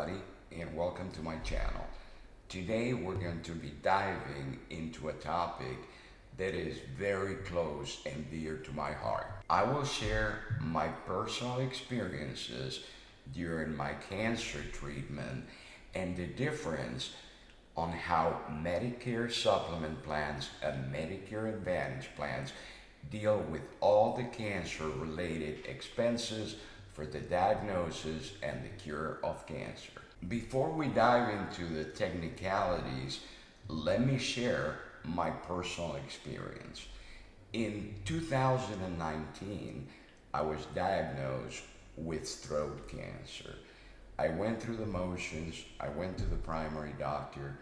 everybody, and welcome to my channel. Today we're going to be diving into a topic that is very close and dear to my heart. I will share my personal experiences during my cancer treatment and the difference on how Medicare supplement plans and Medicare Advantage plans deal with all the cancer related expenses for the diagnosis and the cure of cancer. Before we dive into the technicalities, let me share my personal experience. In 2019, I was diagnosed with throat cancer. I went through the motions. I went to the primary doctor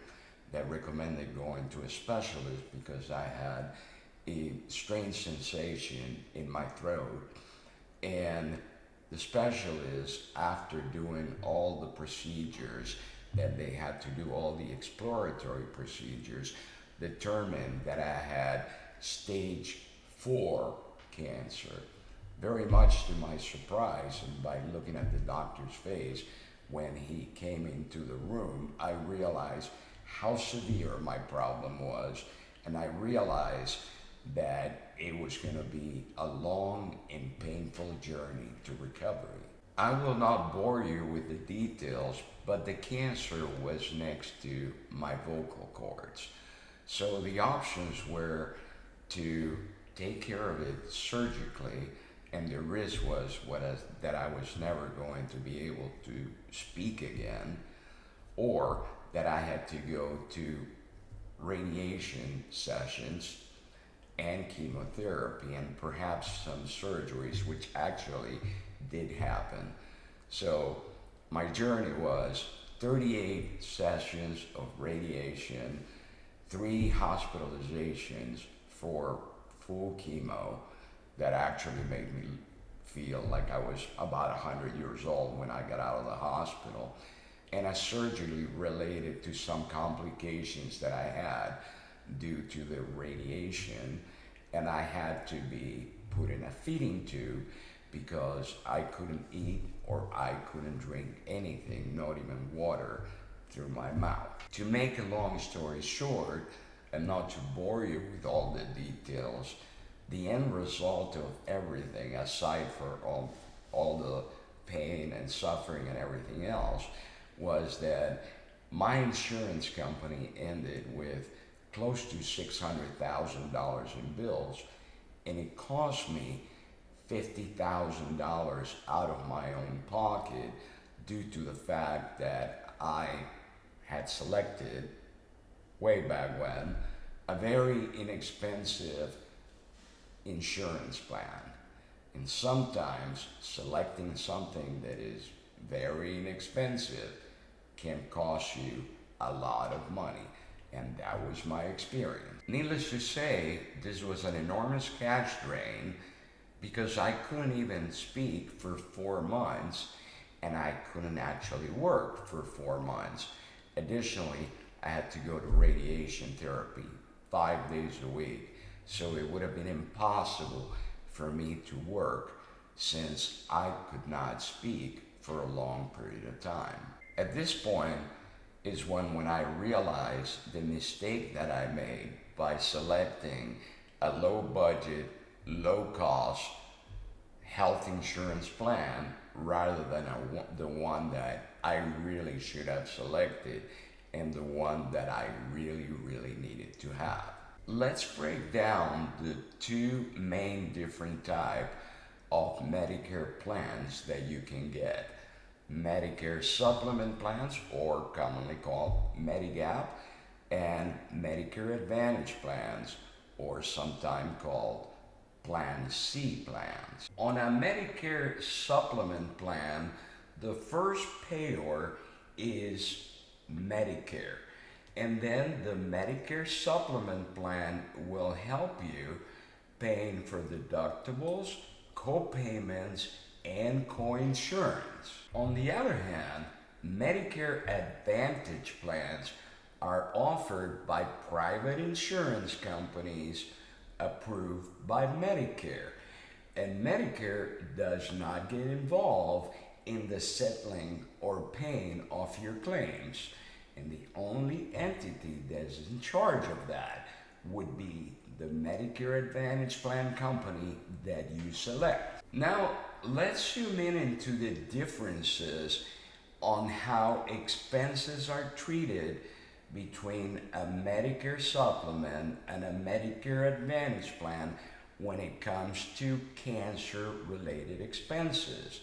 that recommended going to a specialist because I had a strange sensation in my throat. And the specialist, after doing all the procedures that they had to do, all the exploratory procedures, determined that I had stage 4 cancer. Very much to my surprise, and by looking at the doctor's face when he came into the room, I realized how severe my problem was, and I realized that it was going to be a long and painful journey to recovery. I will not bore you with the details, but the cancer was next to my vocal cords. So the options were to take care of it surgically, and the risk was that I was never going to be able to speak again, or that I had to go to radiation sessions and chemotherapy and perhaps some surgeries, which actually did happen. So my journey was 38 sessions of radiation, 3 hospitalizations for full chemo that actually made me feel like I was about 100 years old when I got out of the hospital, and a surgery related to some complications that I had due to the radiation, and I had to be put in a feeding tube because I couldn't eat or I couldn't drink anything, not even water, through my mouth. To make a long story short, and not to bore you with all the details, the end result of everything, aside for all the pain and suffering and everything else, was that my insurance company ended with close to $600,000 in bills, and it cost me $50,000 out of my own pocket due to the fact that I had selected, way back when, a very inexpensive insurance plan. And sometimes selecting something that is very inexpensive can cost you a lot of money. And that was my experience. Needless to say, this was an enormous cash drain because I couldn't even speak for 4 months, and I couldn't actually work for 4 months. Additionally, I had to go to radiation therapy 5 days a week, so it would have been impossible for me to work since I could not speak for a long period of time. At this point is when I realized the mistake that I made by selecting a low budget, low cost health insurance plan rather than the one that I really should have selected and the one that I really needed to have. Let's break down the 2 main different types of Medicare plans that you can get. Medicare supplement plans, or commonly called Medigap, and Medicare Advantage plans, or sometimes called Plan C plans. On a Medicare supplement plan, the first payer is Medicare, and then the Medicare supplement plan will help you paying for deductibles, co-payments, and co-insurance. On the other hand, Medicare Advantage plans are offered by private insurance companies approved by Medicare, and Medicare does not get involved in the settling or paying of your claims. And the only entity that's in charge of that would be the Medicare Advantage plan company that you select. Now, let's zoom in into the differences on how expenses are treated between a Medicare supplement and a Medicare Advantage plan when it comes to cancer-related expenses.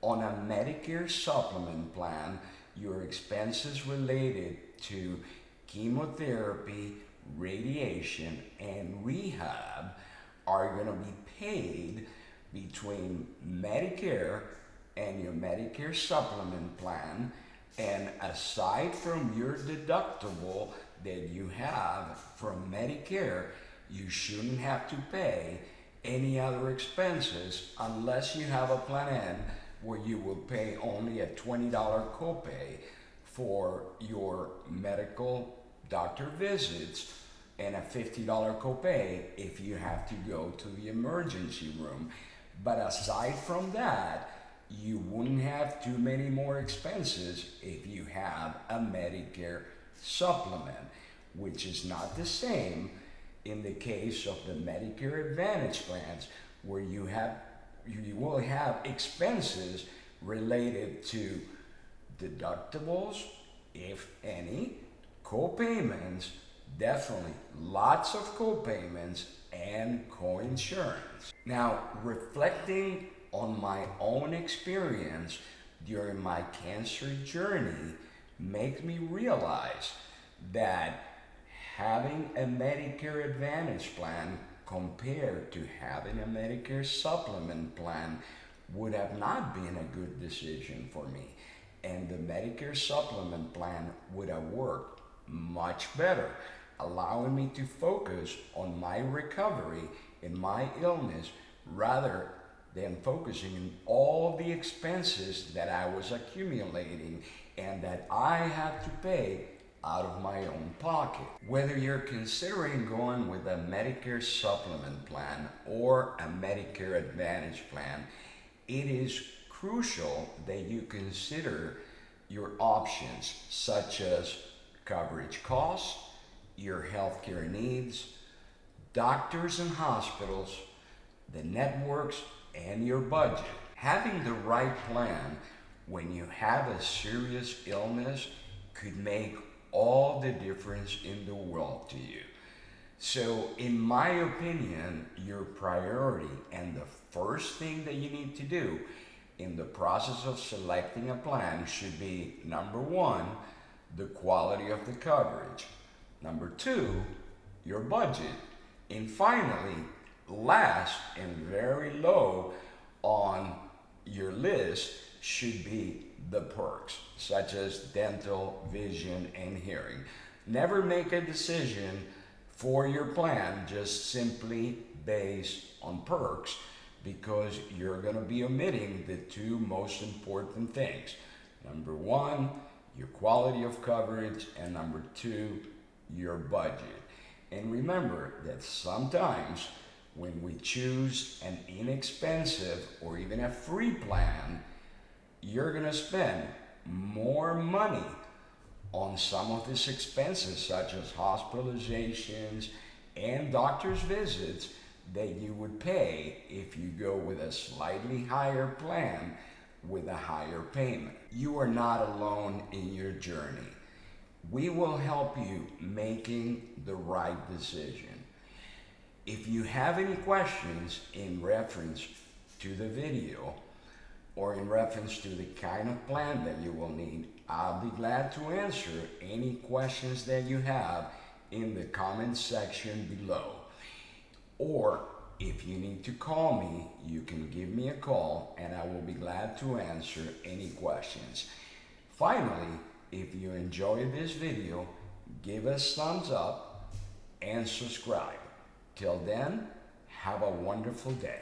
On a Medicare supplement plan, your expenses related to chemotherapy, radiation, and rehab are going to be paid between Medicare and your Medicare supplement plan. And aside from your deductible that you have from Medicare, you shouldn't have to pay any other expenses unless you have a plan where you will pay only a $20 copay for your medical doctor visits and a $50 copay if you have to go to the emergency room. But aside from that, you wouldn't have too many more expenses if you have a Medicare supplement, which is not the same in the case of the Medicare Advantage plans, where you will have expenses related to deductibles, if any, co-payments, definitely lots of co-payments, and co-insurance. Now, reflecting on my own experience during my cancer journey makes me realize that having a Medicare Advantage plan compared to having a Medicare supplement plan would have not been a good decision for me. And the Medicare supplement plan would have worked much better, allowing me to focus on my recovery and my illness rather than focusing on all the expenses that I was accumulating and that I had to pay out of my own pocket. Whether you're considering going with a Medicare supplement plan or a Medicare Advantage plan, it is crucial that you consider your options such as coverage costs, your healthcare needs, doctors and hospitals, the networks, and your budget. Having the right plan when you have a serious illness could make all the difference in the world to you. So, in my opinion, your priority and the first thing that you need to do in the process of selecting a plan should be, number one, the quality of the coverage. Number two, your budget. And finally, last and very low on your list should be the perks, such as dental, vision, and hearing. Never make a decision for your plan just simply based on perks, because you're going to be omitting the two most important things. Number one, your quality of coverage, and number two, your budget. And remember that sometimes when we choose an inexpensive or even a free plan, you're going to spend more money on some of these expenses, such as hospitalizations and doctor's visits, that you would pay if you go with a slightly higher plan with a higher payment. You are not alone in your journey. We will help you making the right decision. If you have any questions in reference to the video or in reference to the kind of plan that you will need, I'll be glad to answer any questions that you have in the comment section below. Or if you need to call me, you can give me a call and I will be glad to answer any questions. Finally, if you enjoyed this video, give us thumbs up and subscribe. Till then, have a wonderful day.